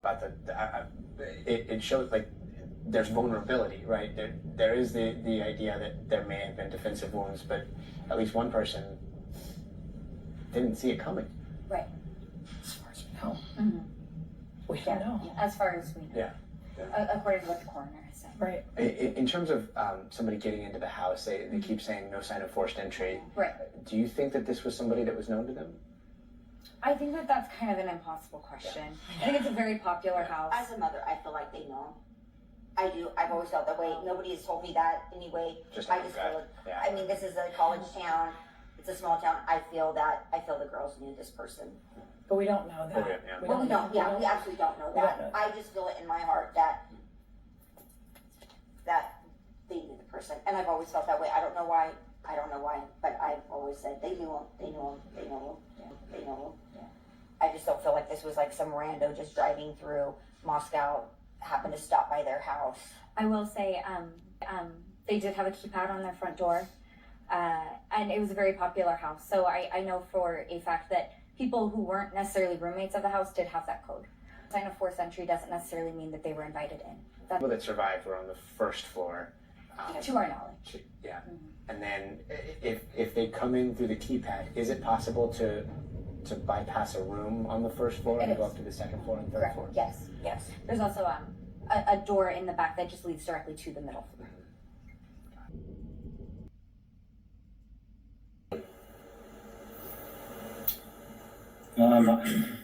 about it shows like there's vulnerability, right? There is the idea that there may have been defensive wounds, but at least one person didn't see it coming. Right. As far as we know. Mm-hmm. We don't know. As far as we know. Yeah. According to what the coroner has said. Right. In terms of somebody getting into the house, they keep saying no sign of forced entry. Right. Do you think that this was somebody that was known to them? I think that that's kind of an impossible question. I think it's a very popular house. As a mother, I feel like they know. I do. I've always felt that way. Nobody has told me that anyway. I just feel it. Yeah. I mean, this is a college town. It's a small town. I feel the girls knew this person. But we don't know that. Oh, yeah. We don't. Yeah, we absolutely don't know that. Don't know. I just feel it in my heart that they knew the person, and I've always felt that way. I don't know why, but I've always said they knew him. They knew him. They know him. Yeah, they know him. Yeah. I just don't feel like this was like some rando just driving through Moscow happened to stop by their house. I will say, they did have a keypad on their front door, and it was a very popular house. So I know for a fact that people who weren't necessarily roommates of the house did have that code. Sign of forced entry doesn't necessarily mean that they were invited in. People that survived were on the first floor. To our knowledge. Yeah. Mm-hmm. And then if they come in through the keypad, is it possible to bypass a room on the first floor and go up to the second floor and third Correct. floor? Yes. There's also a door in the back that just leads directly to the middle floor.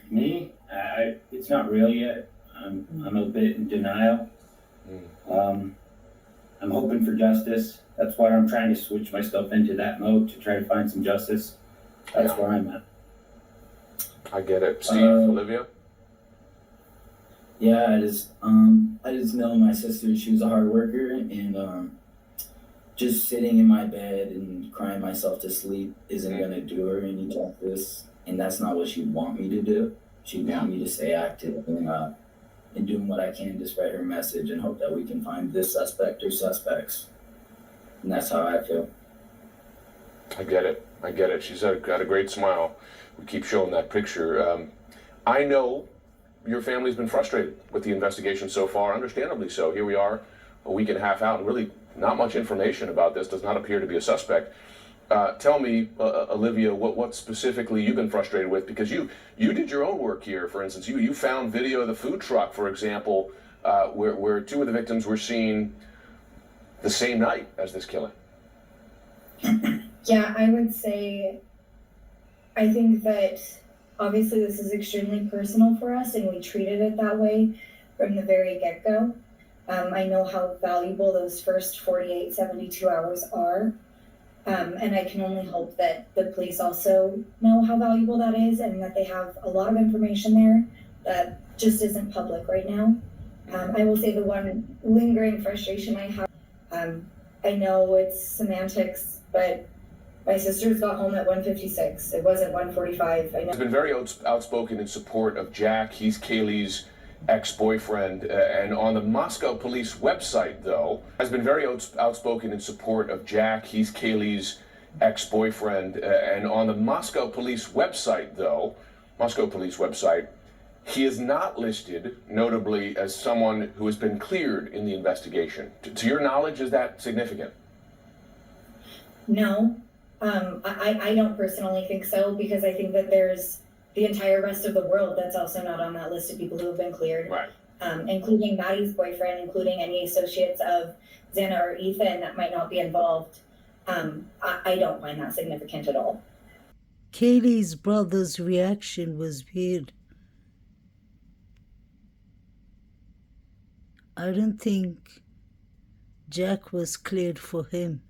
Me, it's not real yet. I'm a bit in denial. I'm hoping for justice. That's why I'm trying to switch myself into that mode to try to find some justice. That's where I'm at. I get it. Steve, Olivia? Yeah, I just know my sister, she was a hard worker, and just sitting in my bed and crying myself to sleep isn't gonna do her any justice, and that's not what she'd want me to do. She'd want me to stay active and doing what I can to spread her message and hope that we can find this suspect or suspects. And that's how I feel. I get it. She's got a great smile. We keep showing that picture. I know your family's been frustrated with the investigation so far, understandably so. Here we are, a week and a half out, and really not much information about this. Does not appear to be a suspect. Tell me, Olivia, what specifically you've been frustrated with, because you did your own work here. For instance, you found video of the food truck, for example, where two of the victims were seen the same night as this killing. Yeah, I would say, I think that obviously this is extremely personal for us, and we treated it that way from the very get-go. I know how valuable those first 48, 72 hours are. And I can only hope that the police also know how valuable that is, and that they have a lot of information there that just isn't public right now. I will say the one lingering frustration I have, I know it's semantics, but my sisters got home at 1:56. It wasn't 1:45. I know. He's been very outspoken in support of Jack. He's Kaylee's ex-boyfriend, and on the Moscow police website, though, has been very outspoken in support of Jack. He's Kaylee's ex-boyfriend, and on the Moscow police website, though, he is not listed, notably, as someone who has been cleared in the investigation. To your knowledge, is that significant? No, I don't personally think so, because I think that there's the entire rest of the world that's also not on that list of people who have been cleared, Right. Including Maddie's boyfriend, including any associates of Xana or Ethan that might not be involved. I don't find that significant at all. Kaylee's brother's reaction was weird. I don't think Jack was cleared for him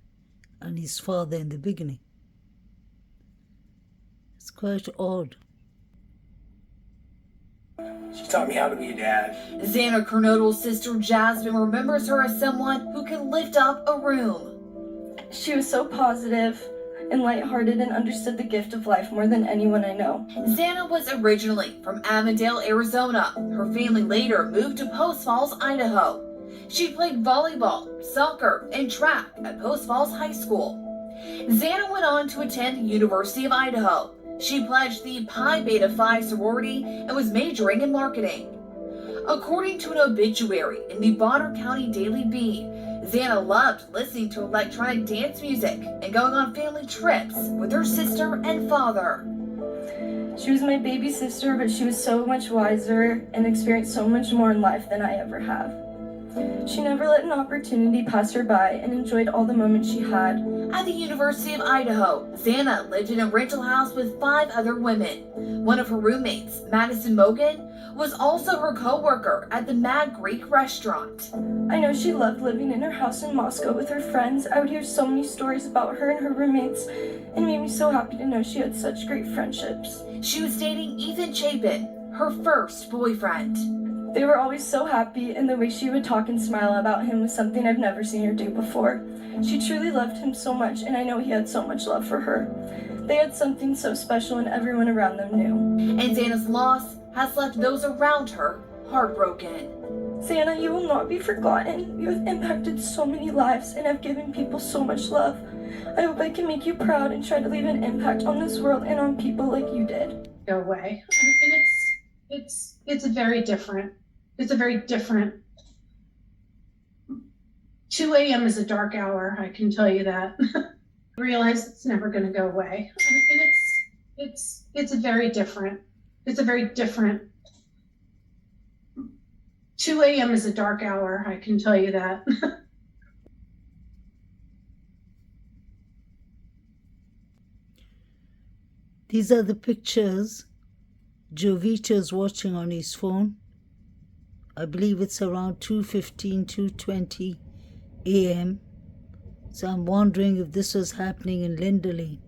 and his father in the beginning. It's quite odd. She taught me how to be a dad. Xana Kernodle's sister Jasmine remembers her as someone who can lift up a room. She was so positive and lighthearted and understood the gift of life more than anyone I know. Xana was originally from Avondale, Arizona. Her family later moved to Post Falls, Idaho. She played volleyball, soccer, and track at Post Falls High School. Xana went on to attend the University of Idaho. She pledged the Pi Beta Phi sorority and was majoring in marketing. According to an obituary in the Bonner County Daily Beat, Xana loved listening to electronic dance music and going on family trips with her sister and father. She was my baby sister, but she was so much wiser and experienced so much more in life than I ever have. She never let an opportunity pass her by and enjoyed all the moments she had. At the University of Idaho, Xana lived in a rental house with 5 other women. One of her roommates, Madison Mogan, was also her co-worker at the Mad Greek restaurant. I know she loved living in her house in Moscow with her friends. I would hear so many stories about her and her roommates, and it made me so happy to know she had such great friendships. She was dating Ethan Chapin, her first boyfriend. They were always so happy, and the way she would talk and smile about him was something I've never seen her do before. She truly loved him so much, and I know he had so much love for her. They had something so special, and everyone around them knew. And Xana's loss has left those around her heartbroken. Xana, you will not be forgotten. You have impacted so many lives and have given people so much love. I hope I can make you proud and try to leave an impact on this world and on people like you did. Go away, and it's a very different. It's a very different. 2 a.m. is a dark hour. I can tell you that. I realize it's never going to go away, and it's a very different. It's a very different. 2 a.m. is a dark hour. I can tell you that. These are the pictures Jovito's watching on his phone. I believe it's around 2:15, 2:20 a.m. So I'm wondering if this was happening in Linderley.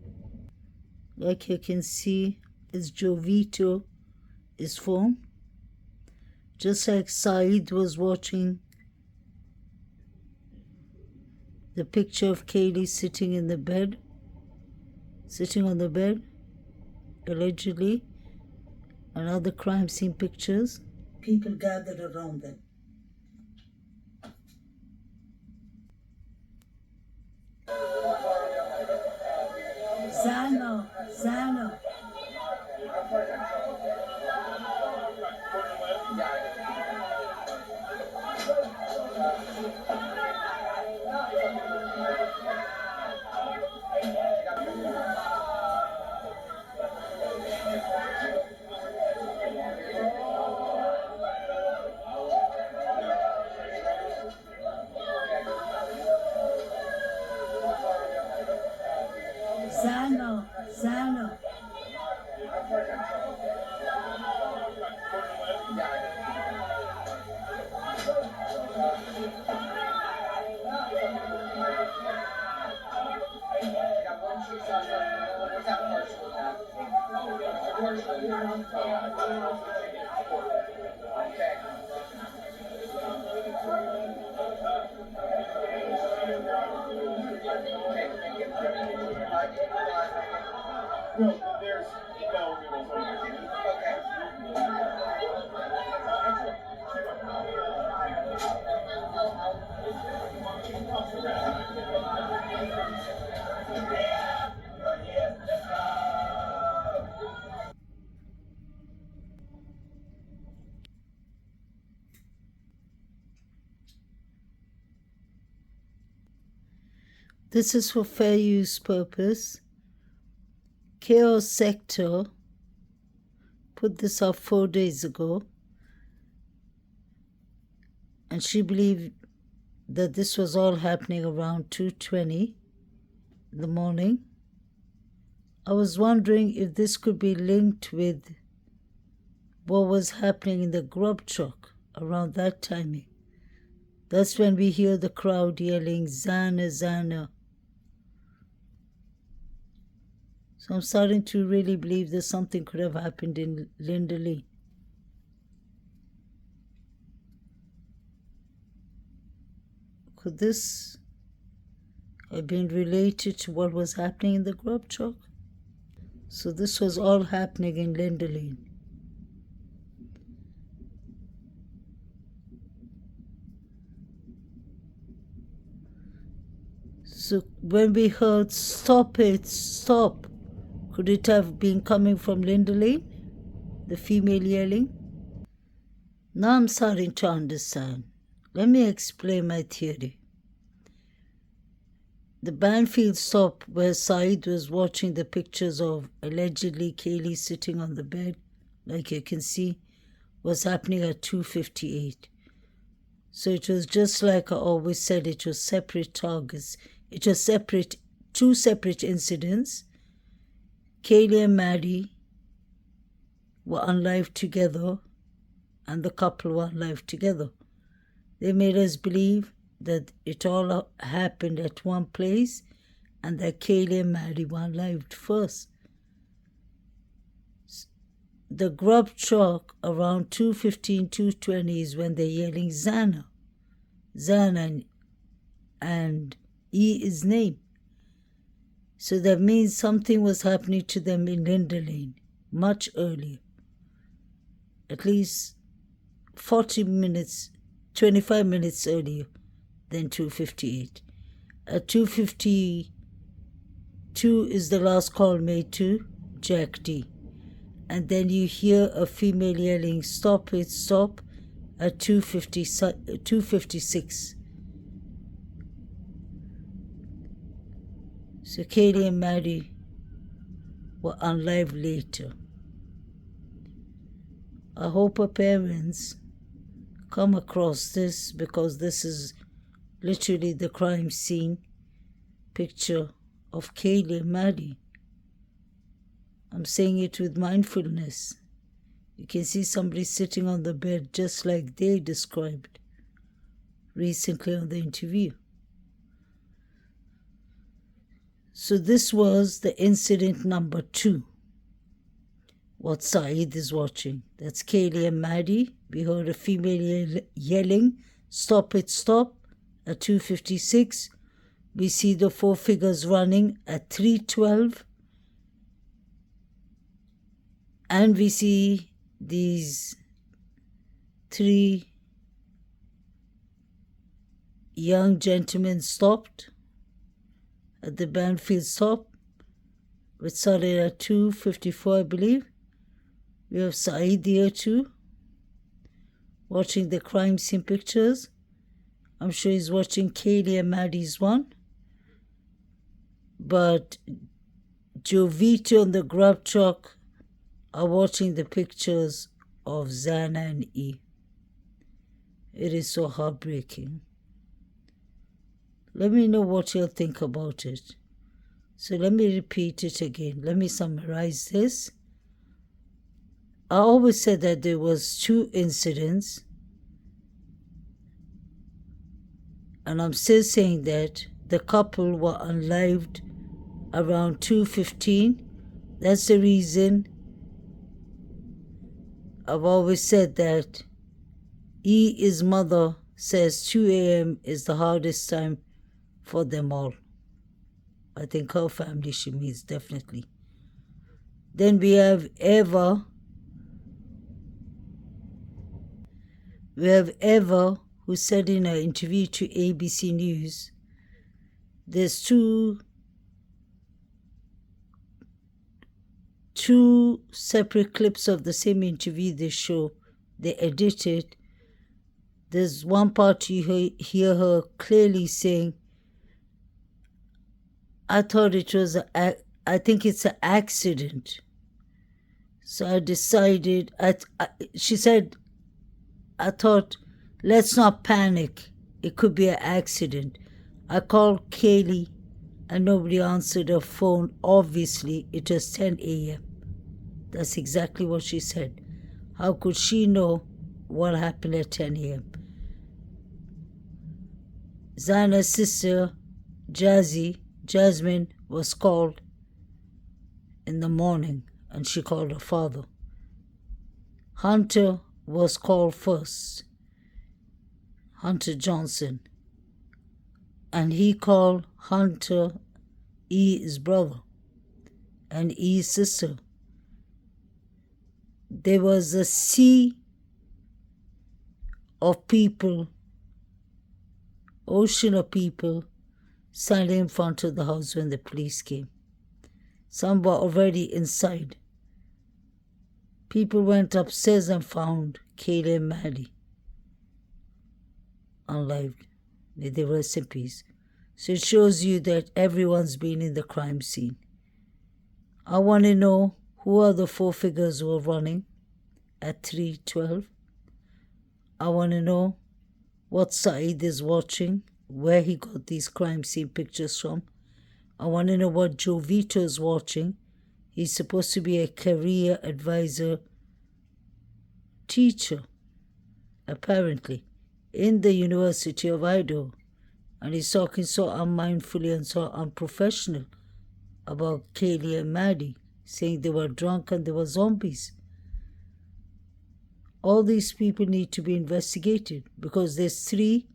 Like you can see, it's Jovito, his phone. Just like Saeed was watching the picture of Kaylee sitting on the bed, allegedly, and other crime scene pictures. People gathered around them. Zano. Zano. This is for fair use purpose. Chaos Sector put this up 4 days ago, and she believed that this was all happening around 2:20 in the morning. I was wondering if this could be linked with what was happening in the grub truck around that timing. That's when we hear the crowd yelling, "Xana, Xana." So I'm starting to really believe that something could have happened in Linderley. Could this have been related to what was happening in the grub truck? So this was all happening in Linderley. So when we heard, "Stop it, stop," could it have been coming from Linderley, the female yelling? Now I'm starting to understand. Let me explain my theory. The Banfield stop where Saeed was watching the pictures of allegedly Kaylee sitting on the bed, like you can see, was happening at 2:58. So it was just like I always said, it was separate targets. It was two separate incidents. Kaylee and Maddie were unalived together, and the couple were unalived together. They made us believe that it all happened at one place and that Kaylee and Maddie were unalived first. The grub truck around 2:15, 2:20 is when they're yelling Zana. Zana and E is name. So that means something was happening to them in Linda Lane much earlier. At least 40 minutes, 25 minutes earlier than 2:58. At 2:52 is the last call made to Jack D. And then you hear a female yelling, "Stop it, stop," at 2:56. So Kaylee and Maddie were unalived later. I hope her parents come across this, because this is literally the crime scene picture of Kaylee and Maddie. I'm saying it with mindfulness. You can see somebody sitting on the bed just like they described recently on the interview. So this was the incident number 2. What Saeed is watching. That's Kaylee and Maddie. We heard a female yelling, "Stop it, stop," at 2:56. We see the 4 figures running at 3:12. And we see these 3 young gentlemen stopped at the Banfield stop, which started at 2:54, I believe. We have Saeed here too, watching the crime scene pictures. I'm sure he's watching Kaylee and Maddie's one. But Jovita and the grub truck are watching the pictures of Zana and E. It is so heartbreaking. Let me know what you'll think about it. So let me repeat it again. Let me summarize this. I always said that there was 2 incidents, and I'm still saying that the couple were unalived around 2:15. That's the reason I've always said that E's mother says 2 a.m. is the hardest time for them all. I think her family she means, definitely. Then we have Eva. We have Eva, who said in her interview to ABC News, there's two separate clips of the same interview they show. They edit it. There's one part you hear her clearly saying, I think it's an accident. So I decided, she said, I thought, let's not panic. It could be an accident. I called Kaylee and nobody answered her phone. Obviously, it was 10 a.m. That's exactly what she said. How could she know what happened at 10 a.m.? Zana's sister, Jasmine, was called in the morning and she called her father. Hunter was called first, Hunter Johnson, and he called Hunter E's brother and E's sister. There was a sea of people, ocean of people standing in front of the house when the police came. Some were already inside. people went upstairs and found Kaylee and Maddie unlived. May they rest in peace. So it shows you that everyone's been in the crime scene. I want to know who are the 4 figures who are running at 3:12. I want to know what Saeed is watching, where he got these crime scene pictures from. I want to know what Joe Vito is watching. He's supposed to be a career advisor teacher, apparently, in the University of Idaho. And he's talking so unmindfully and so unprofessional about Kaylee and Maddie, saying they were drunk and they were zombies. All these people need to be investigated because there's 3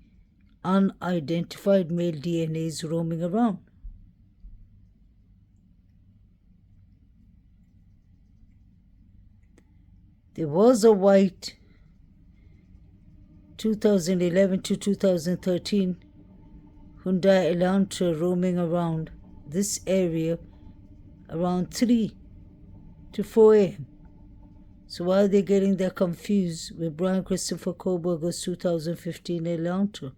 unidentified male DNAs roaming around. There was a white 2011 to 2013 Hyundai Elantra roaming around this area around 3 to 4 a.m. So why are they getting that confused with Brian Christopher Kohlberger's 2015 Elantra?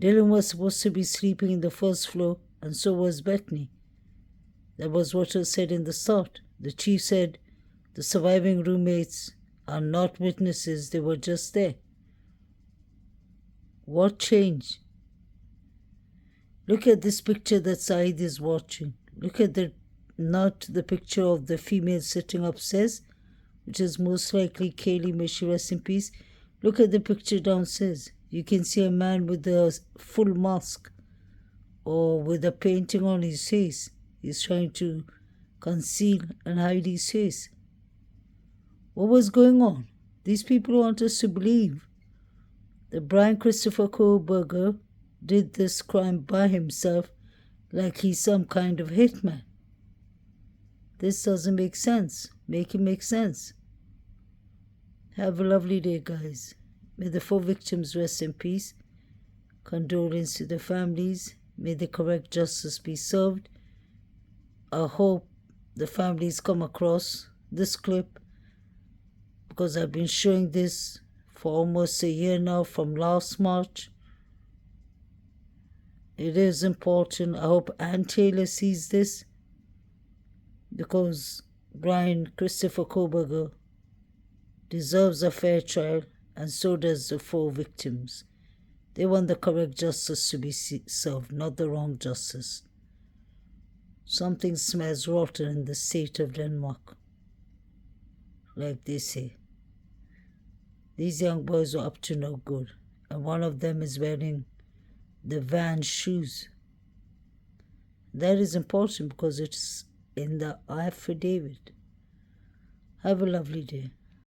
Dylan was supposed to be sleeping in the first floor, and so was Bethany. That was what was said in the start. The chief said the surviving roommates are not witnesses, they were just there. What changed? Look at this picture that Saeed is watching. Look at not the picture of the female sitting upstairs, which is most likely Kaylee, may she rest in peace. Look at the picture downstairs. You can see a man with a full mask or with a painting on his face. He's trying to conceal and hide his face. What was going on? These people want us to believe that Brian Christopher Kohlberger did this crime by himself like he's some kind of hitman. This doesn't make sense. Make it make sense. Have a lovely day, guys. May the 4 victims rest in peace. Condolence to the families. May the correct justice be served. I hope the families come across this clip because I've been showing this for almost a year now from last March. It is important. I hope Ann Taylor sees this because Brian Christopher Kohlberger deserves a fair trial, and so does the 4 victims. They want the correct justice to be served, not the wrong justice. Something smells rotten in the state of Denmark, like they say. These young boys were up to no good, and one of them is wearing the Vans shoes. That is important because it's in the affidavit. Have a lovely day.